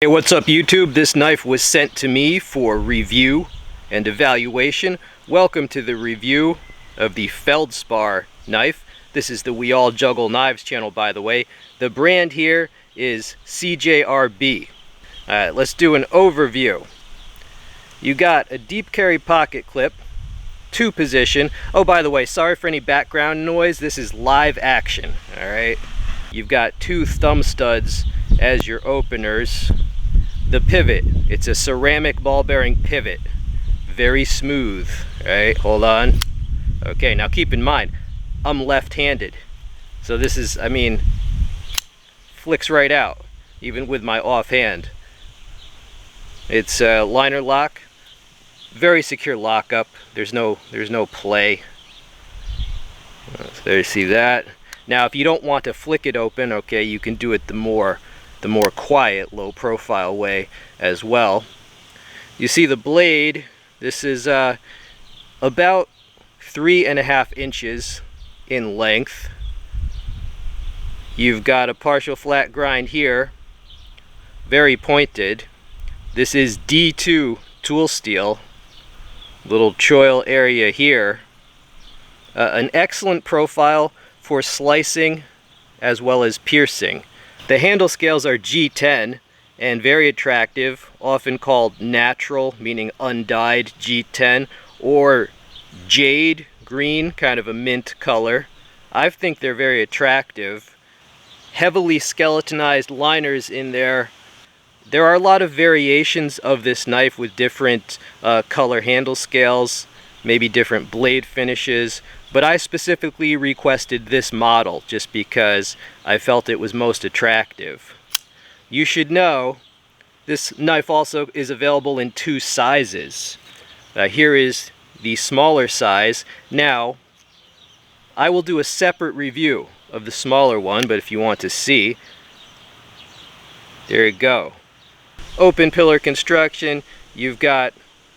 Hey, what's up YouTube? This knife was sent to me for review and evaluation. Welcome to the review of the Feldspar knife. This is the We All Juggle Knives channel, by the way. The brand here is CJRB. Alright, let's do an overview. You got a deep carry pocket clip, 2-position. Oh, by the way, sorry for any background noise. This is live action. Alright. You've got 2 thumb studs as your openers. The pivot, it's a ceramic ball bearing pivot, very smooth. Right, hold on. Okay, now keep in mind, I'm left-handed, so this is, flicks right out, even with my offhand. It's a liner lock, very secure lockup. There's no play. There you see that. Now, if you don't want to flick it open, okay, you can do it the more quiet, low profile way as well. You see the blade, this is about 3.5 inches in length. You've got a partial flat grind here, very pointed. This is D2 tool steel, little choil area here. An excellent profile for slicing as well as piercing. The handle scales are G10 and very attractive, often called natural, meaning undyed G10, or jade green, kind of a mint color. I think they're very attractive. Heavily skeletonized liners in there. There are a lot of variations of this knife with different color handle scales, maybe different blade finishes, but I specifically requested this model just because I felt it was most attractive. You should know this knife also is available in 2 sizes. Here is the smaller size. Now, I will do a separate review of the smaller one, but if you want to see, there you go. Open pillar construction. You've got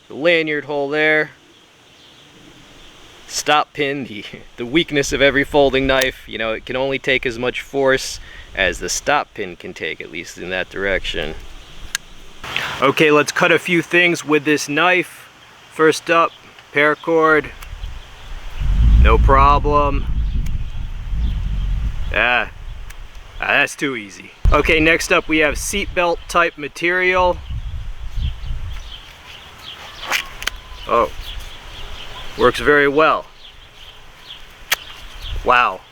the lanyard hole there. Stop pin, the weakness of every folding knife. You know, it can only take as much force as the stop pin can take, at least in that direction. Okay, let's cut a few things with this knife. First up, paracord. No problem. That's too easy. Okay, next up we have seatbelt type material. Oh. Works very well. Wow.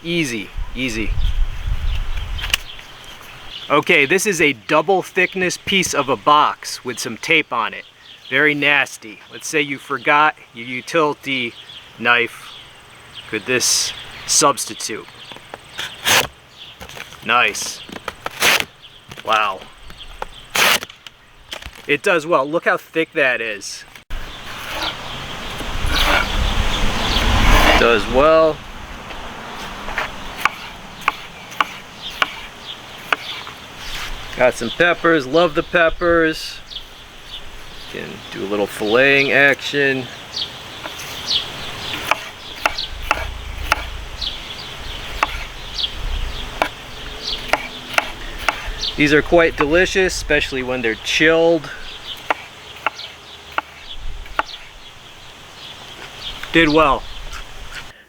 Easy, easy. Okay, this is a double thickness piece of a box with some tape on it. Very nasty. Let's say you forgot your utility knife. Could this substitute? Nice. Wow. It does well. Look how thick that is. Does well. Got some peppers, love the peppers. Can do a little filleting action. These are quite delicious, especially when they're chilled. Did well.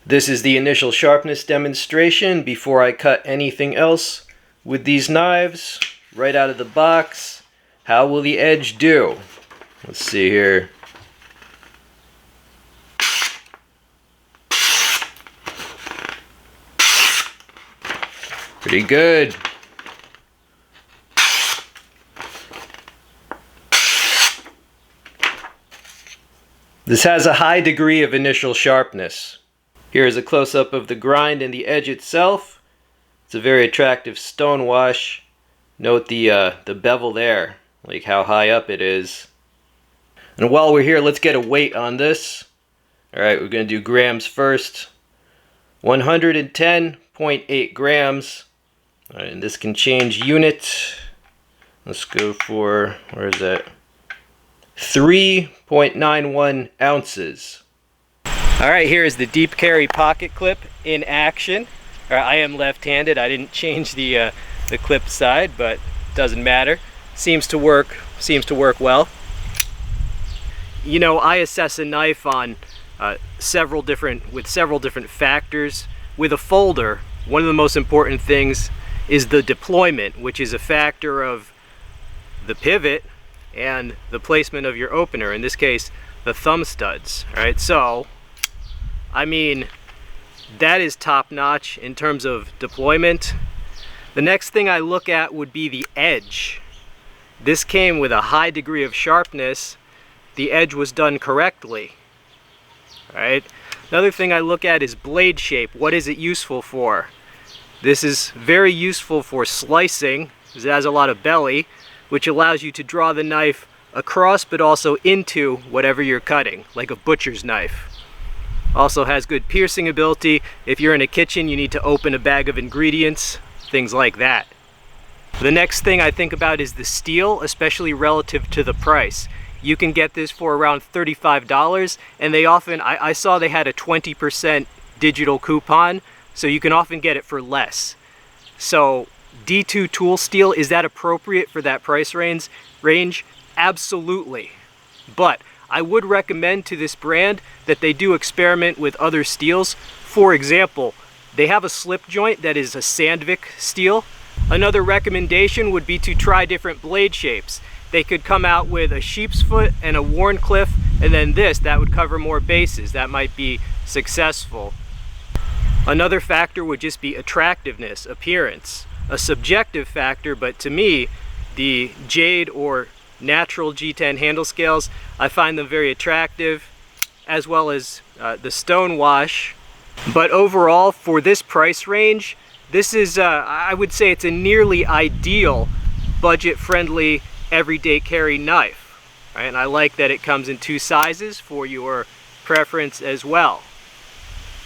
This is the initial sharpness demonstration before I cut anything else with these knives. Right out of the box. How will the edge do? Let's see here. Pretty good. This has a high degree of initial sharpness. Here is a close-up of the grind and the edge itself. It's a very attractive stone wash. Note the bevel there, like how high up it is. And while we're here, let's get a weight on this. Alright, we're going to do grams first. 110.8 grams. Alright, and this can change unit. Let's go for, where is that? 3.91 ounces. Alright, here is the deep carry pocket clip in action. I am left-handed. I didn't change the clip side, but doesn't matter. seems to work well. You know, I assess a knife on several different factors. With a folder, one of the most important things is the deployment, which is a factor of the pivot and the placement of your opener, in this case the thumb studs. All right, so I mean, that is top notch in terms of deployment. The next thing I look at would be the edge. This came with a high degree of sharpness. The edge was done correctly. All right. Another thing I look at is blade shape. What is it useful for? This is very useful for slicing, because it has a lot of belly, which allows you to draw the knife across but also into whatever you're cutting, like a butcher's knife. Also has good piercing ability. If you're in a kitchen, you need to open a bag of ingredients, things like that. The next thing I think about is the steel, especially relative to the price. You can get this for around $35, and they often, I saw they had a 20% digital coupon, so you can often get it for less. So D2 tool steel, is that appropriate for that price range? Absolutely. But I would recommend to this brand that they do experiment with other steels. For example, they have a slip joint that is a Sandvik steel. Another recommendation would be to try different blade shapes. They could come out with a sheep's foot and a Wharncliffe, and then that would cover more bases. That might be successful. Another factor would just be attractiveness, appearance. A subjective factor, but to me, the jade or natural G10 handle scales, I find them very attractive, as well as the stone wash. But overall, for this price range, this is, I would say it's a nearly ideal budget-friendly everyday carry knife. Right? And I like that it comes in 2 sizes for your preference as well.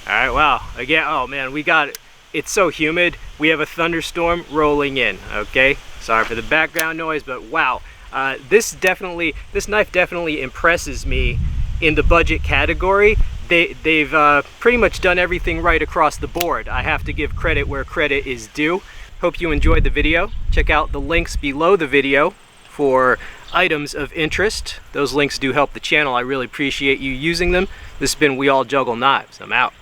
All right, wow, again, oh man, we got it. It's so humid. We have a thunderstorm rolling in, okay? Sorry for the background noise, but wow. This knife definitely impresses me in the budget category. They've pretty much done everything right across the board. I have to give credit where credit is due. Hope you enjoyed the video. Check out the links below the video for items of interest. Those links do help the channel. I really appreciate you using them. This has been We All Juggle Knives. I'm out.